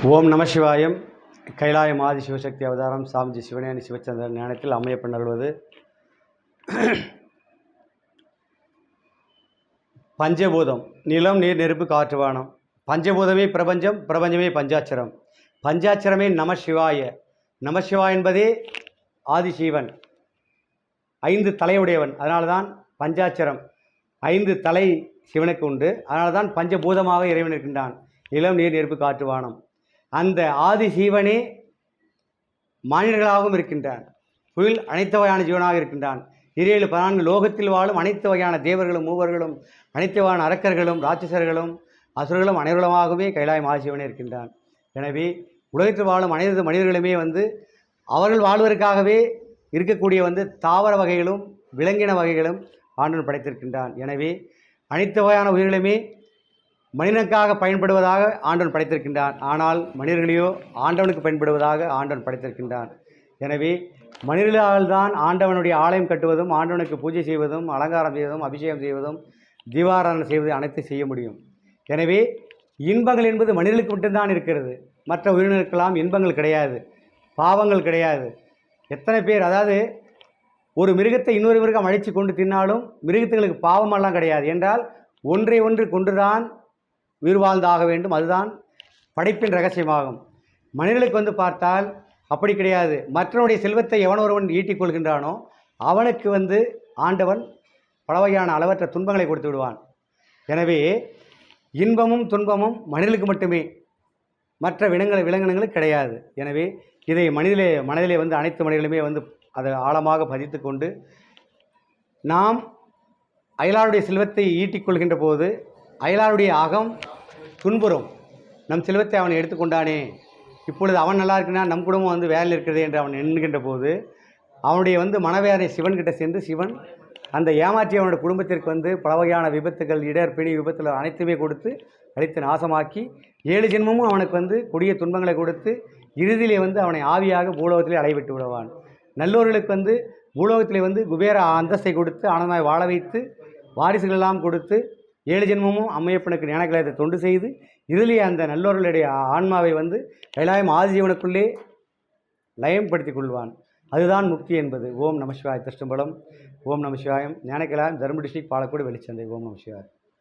ஓம் நம சிவாயம். கைலாயம் ஆதி சிவசக்தி அவதாரம் சாமிஜி சிவனேனி சிவச்சந்திரன் ஞானத்தில் அம்மையப்பன் அருள்வது. பஞ்சபூதம் நிலம் நீர் நெருப்பு காற்று வானம். பஞ்சபூதமே பிரபஞ்சம், பிரபஞ்சமே பஞ்சாட்சரம். பஞ்சாட்சரமே நம சிவாய. நம சிவாய என்பதே ஆதிசிவன், 5 தலையுடையவன். அதனால தான் பஞ்சாட்சரம். 5 தலை சிவனுக்கு உண்டு. அதனால தான் பஞ்சபூதமாக இறைவன் இருக்கின்றான். நிலம் நீர் நெருப்பு காற்று வானம். அந்த ஆதிசிவனே மானிடர்களாகவும் இருக்கின்றான். புயல் அனைத்து வகையான ஜீவனாக இருக்கின்றான். 17 லோகத்தில் வாழும் அனைத்து வகையான தேவர்களும் மூவர்களும் அனைத்து வகையான அரக்கர்களும் ராட்சசர்களும் அசுரர்களும் அனைவருமாகவே கைலாயம் ஆதிசிவனே இருக்கின்றான். எனவே உலகத்தில் வாழும் அனைத்து மனிதர்களுமே அவர்கள் வாழ்வதற்காகவே இருக்கக்கூடிய தாவர வகைகளும் விலங்கின வகைகளும் ஆண்டவன் படைத்திருக்கின்றான். எனவே அனைத்து வகையான உயிர்களுமே மனிதனுக்காக பயன்படுவதாக ஆண்டவன் படைத்திருக்கின்றான். ஆனால் மனிதர்களையோ ஆண்டவனுக்கு பயன்படுவதாக ஆண்டவன் படைத்திருக்கின்றான். எனவே மனிதர்களால் தான் ஆண்டவனுடைய ஆலயம் கட்டுவதும், ஆண்டவனுக்கு பூஜை செய்வதும், அலங்காரம் செய்வதும், அபிஷேகம் செய்வதும், தீபாராதனை செய்வதும் அனைத்தும் செய்ய முடியும். எனவே இன்பங்கள் என்பது மனிதர்களுக்கு மட்டும்தான் இருக்கிறது. மற்ற உயிரினருக்கெல்லாம் இன்பங்கள் கிடையாது, பாவங்கள் கிடையாது. எத்தனை பேர், அதாவது ஒரு மிருகத்தை இன்னொரு மிருகம் அழித்து கொண்டு தின்னாலும் மிருகத்துகளுக்கு பாவமெல்லாம் கிடையாது. என்றால் ஒன்றை ஒன்று கொண்டுதான் உயிர் வாழ்ந்தாக வேண்டும். அதுதான் படைப்பின் ரகசியமாகும். மனிதர்களுக்கு பார்த்தால் அப்படி கிடையாது. மற்றவனுடைய செல்வத்தை எவன் ஒருவன் ஈட்டிக் கொள்கின்றானோ அவனுக்கு ஆண்டவன் பல வகையான அளவற்ற துன்பங்களை கொடுத்து விடுவான். எனவே இன்பமும் துன்பமும் மனிதர்களுக்கு மட்டுமே, மற்ற விலங்கினங்களுக்கு கிடையாது. எனவே இதை மனதிலே அனைத்து மனிதர்களுமே அதை ஆழமாக பதித்து கொண்டு நாம் அயலாருடைய செல்வத்தை ஈட்டிக் கொள்கின்ற போது அயலாருடைய அகம் துன்புறும். நம் செல்வத்தை அவன் எடுத்துக்கொண்டானே, இப்பொழுது அவன் நல்லா இருக்குன்னா நம் குடும்பம் வேலையில் இருக்கிறது என்று அவன் எண்ணுகின்ற போது அவனுடைய மனவேதனை சிவன்கிட்ட சென்று சிவன் அந்த ஏமாற்றி அவனுடைய குடும்பத்திற்கு பல வகையான விபத்துகள், இடர், பிணி, விபத்தில் அனைத்துமே கொடுத்து அழித்து நாசமாக்கி 7 ஜென்மமும் அவனுக்கு கொடிய துன்பங்களை கொடுத்து இறுதியிலே அவனை ஆவியாக பூலோகத்திலே அலைவிட்டு விடுவான். நல்லோர்களுக்கு பூலோகத்திலே குபேர அந்தஸ்தை கொடுத்து ஆனந்தமாய் வாழ வைத்து வாரிசுகளெல்லாம் கொடுத்து 7 ஜென்மமும் அம்மையப்பனுக்கு ஞானக்கலையத்தை தொண்டு செய்து இதிலேயே அந்த நல்லோர்களுடைய ஆன்மாவை கைலாயம் ஆதிஜீவனுக்குள்ளே லயம்படுத்திக் கொள்வான். அதுதான் முக்தி என்பது. ஓம் நம சிவாய. திருஷ்டம்பலம். ஓம் நம சிவாயம். ஞானக்கலையம், தர்ம டிஸ்ட்ரிக்ட், பாலக்கோடு, வெளிச்சந்தை. ஓம் நம சிவாய்.